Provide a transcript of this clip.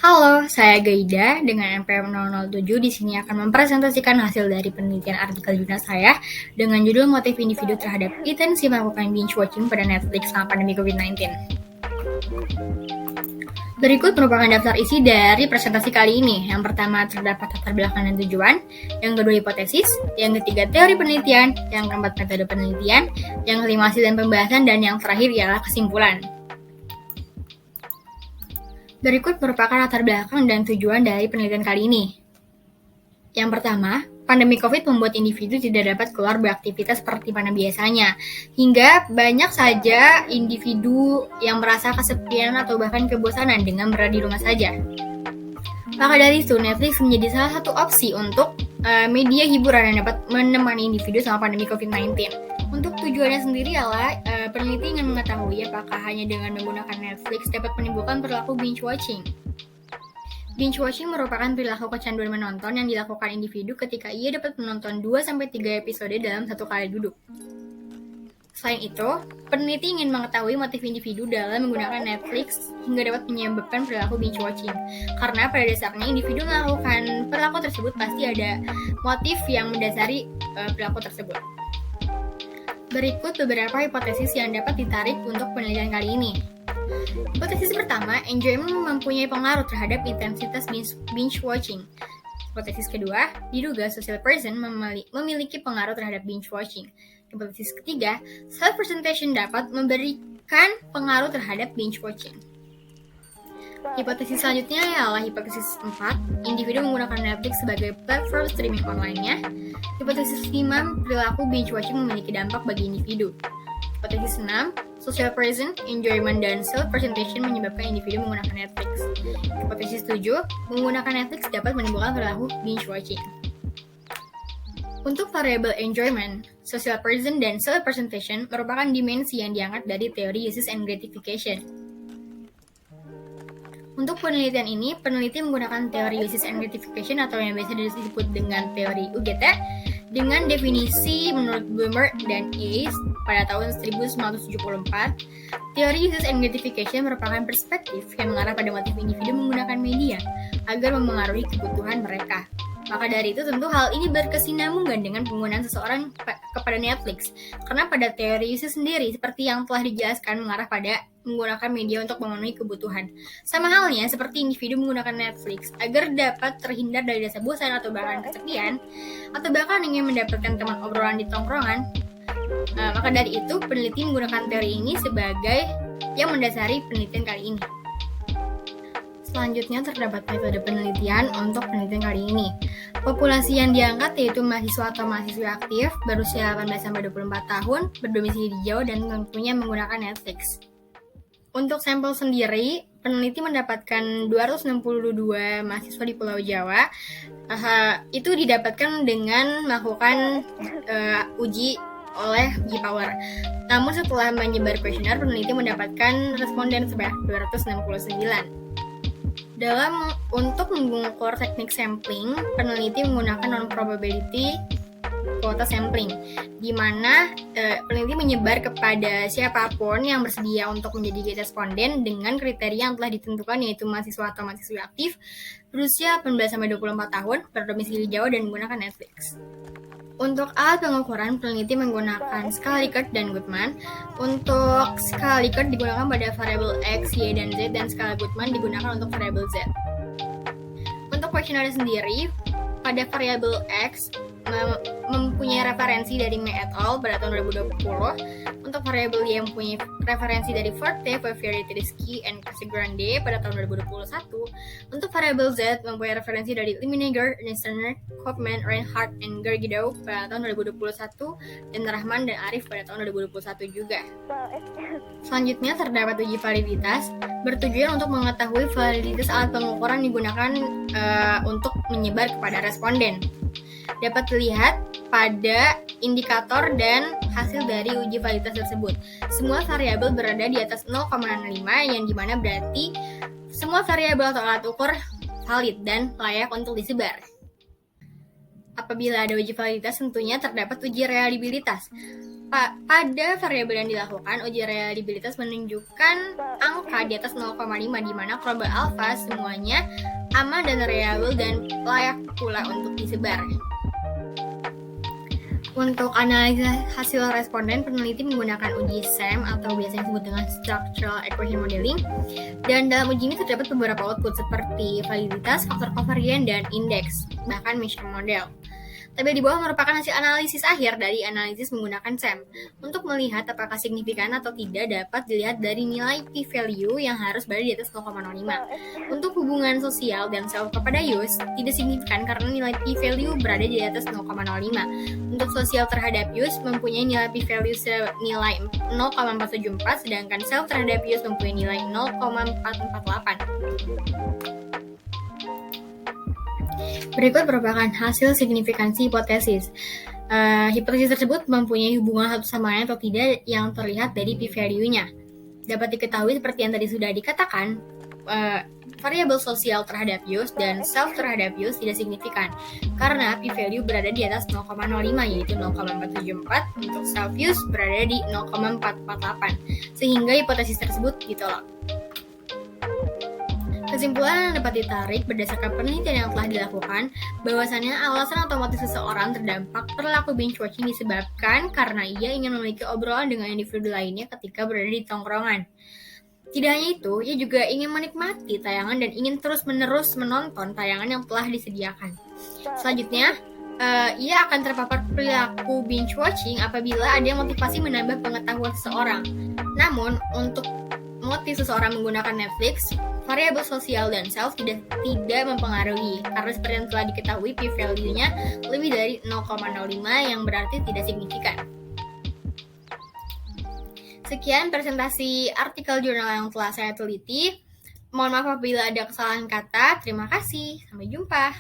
Halo, saya Gaida dengan NPM 007 di sini akan mempresentasikan hasil dari penelitian artikel jurnal saya dengan judul motif individu terhadap intensi melakukan binge watching pada Netflix selama pandemi COVID-19. Berikut merupakan daftar isi dari presentasi kali ini. Yang pertama terdapat latar belakang dan tujuan, yang kedua hipotesis, yang ketiga teori penelitian, yang keempat metode penelitian, yang kelima hasil dan pembahasan, dan yang terakhir ialah kesimpulan. Berikut merupakan latar belakang dan tujuan dari penelitian kali ini. Yang pertama, pandemi COVID membuat individu tidak dapat keluar beraktivitas seperti pada biasanya, hingga banyak saja individu yang merasa kesepian atau bahkan kebosanan dengan berada di rumah saja. Maka dari itu, Netflix menjadi salah satu opsi untuk media hiburan yang dapat menemani individu selama pandemi COVID-19. Untuk tujuannya sendiri adalah peneliti ingin mengetahui apakah hanya dengan menggunakan Netflix dapat menimbulkan perilaku binge watching. Binge watching merupakan perilaku kecanduan menonton yang dilakukan individu ketika ia dapat menonton 2-3 episode dalam satu kali duduk. Selain itu, peneliti ingin mengetahui motif individu dalam menggunakan Netflix hingga dapat menyebabkan perilaku binge watching. Karena pada dasarnya individu melakukan perilaku tersebut pasti ada motif yang mendasari perilaku tersebut. Berikut beberapa hipotesis yang dapat ditarik untuk penelitian kali ini. Hipotesis pertama, enjoyment mempunyai pengaruh terhadap intensitas binge watching. Hipotesis kedua, diduga social person memiliki pengaruh terhadap binge watching. Hipotesis ketiga, self-presentation dapat memberikan pengaruh terhadap binge watching. Hipotesis selanjutnya adalah hipotesis 4, individu menggunakan Netflix sebagai platform streaming online-nya. Hipotesis 5, perilaku binge watching memiliki dampak bagi individu. Hipotesis 6, social present, enjoyment, dan self-presentation menyebabkan individu menggunakan Netflix. Hipotesis 7, menggunakan Netflix dapat menimbulkan perilaku binge watching. Untuk variabel enjoyment, social present, dan self-presentation merupakan dimensi yang diangkat dari teori uses and gratification. Untuk penelitian ini, peneliti menggunakan teori uses and gratification atau yang biasa disebut dengan teori UGT dengan definisi menurut Bloomer dan Ace pada tahun 1974. Teori uses and gratification merupakan perspektif yang mengarah pada motif individu menggunakan media agar memengaruhi kebutuhan mereka. Maka dari itu tentu hal ini berkesinambungan dengan penggunaan seseorang kepada Netflix. Karena pada teori uses sendiri, seperti yang telah dijelaskan, mengarah pada menggunakan media untuk memenuhi kebutuhan. Sama halnya seperti individu menggunakan Netflix agar dapat terhindar dari rasa bosan atau bahkan kesepian, atau bahkan ingin mendapatkan teman obrolan di tongkrongan. Maka dari itu, peneliti menggunakan teori ini sebagai yang mendasari penelitian kali ini. Selanjutnya terdapat metode penelitian untuk penelitian kali ini. Populasi yang diangkat yaitu mahasiswa atau mahasiswi aktif berusia 18-24 tahun, berdomisili di Jawa dan tentunya menggunakan Netflix. Untuk sampel sendiri, peneliti mendapatkan 262 mahasiswa di Pulau Jawa. Itu didapatkan dengan melakukan uji oleh G-Power. Namun setelah menyebar kuesioner, peneliti mendapatkan responden sebanyak 269. Untuk mengukur teknik sampling, peneliti menggunakan non-probability quota sampling, di mana peneliti menyebar kepada siapapun yang bersedia untuk menjadi responden dengan kriteria yang telah ditentukan, yaitu mahasiswa atau mahasiswi aktif, berusia 18-24 tahun, berdomisili Jawa dan menggunakan Netflix. Untuk alat pengukuran, peneliti menggunakan skala Likert dan Guttman. Untuk skala Likert digunakan pada variabel X, Y, dan Z, dan skala Guttman digunakan untuk variabel Z. Untuk kuesioner sendiri, pada variabel X mempunyai referensi dari May et al. Pada tahun 2020. Untuk variabel Y mempunyai referensi dari Forte, Poirier, Tedeschi, and Casagrande pada tahun 2021. Untuk variabel Z mempunyai referensi dari Liminiger, Nissener, Kaufman, Reinhardt, and Gargido pada tahun 2021, dan Rahman dan Arif pada tahun 2021 juga. Selanjutnya terdapat uji validitas, bertujuan untuk mengetahui validitas alat pengukuran digunakan untuk menyebar kepada responden. Dapat dilihat pada indikator dan hasil dari uji validitas tersebut. Semua variabel berada di atas 0,65, yang dimana berarti semua variabel atau alat ukur valid dan layak untuk disebar. Apabila ada uji validitas, tentunya terdapat uji reliabilitas. Pada variabel yang dilakukan, uji reliabilitas menunjukkan angka di atas 0,5 di mana global alpha semuanya aman dan reliable dan layak pula untuk disebar. Untuk analisis hasil responden, peneliti menggunakan uji SAM atau biasanya disebut dengan Structural Equation Modeling. Dan dalam uji ini terdapat beberapa output seperti validitas, faktor covariance, dan indeks, bahkan mission model. Tabel di bawah merupakan hasil analisis akhir dari analisis menggunakan SAM. Untuk melihat apakah signifikan atau tidak dapat dilihat dari nilai p-value yang harus berada di atas 0,05. Untuk hubungan sosial dan self kepada use tidak signifikan karena nilai p-value berada di atas 0,05. Untuk sosial terhadap use mempunyai nilai p-value senilai 0,474, sedangkan self terhadap use mempunyai nilai 0,448. Berikut merupakan hasil signifikansi hipotesis. Hipotesis tersebut mempunyai hubungan satu sama lain atau tidak yang terlihat dari p-value-nya. Dapat diketahui seperti yang tadi sudah dikatakan, variabel sosial terhadap use dan self terhadap use tidak signifikan karena p-value berada di atas 0,05 yaitu 0,474, untuk self use berada di 0,448 sehingga hipotesis tersebut ditolak. Kesimpulan yang dapat ditarik berdasarkan penelitian yang telah dilakukan bahwasannya alasan atau motif seseorang terdampak perilaku binge watching disebabkan karena ia ingin memiliki obrolan dengan individu lainnya ketika berada di tongkrongan. Tidak hanya itu, ia juga ingin menikmati tayangan dan ingin terus-menerus menonton tayangan yang telah disediakan. Selanjutnya, ia akan terpapar perilaku binge watching apabila ada motivasi menambah pengetahuan seseorang. Namun, untuk motif seseorang menggunakan Netflix, variabel sosial dan self tidak mempengaruhi karena seperti yang telah diketahui p-value-nya lebih dari 0,05 yang berarti tidak signifikan. Sekian presentasi artikel jurnal yang telah saya teliti. Mohon maaf apabila ada kesalahan kata. Terima kasih. Sampai jumpa.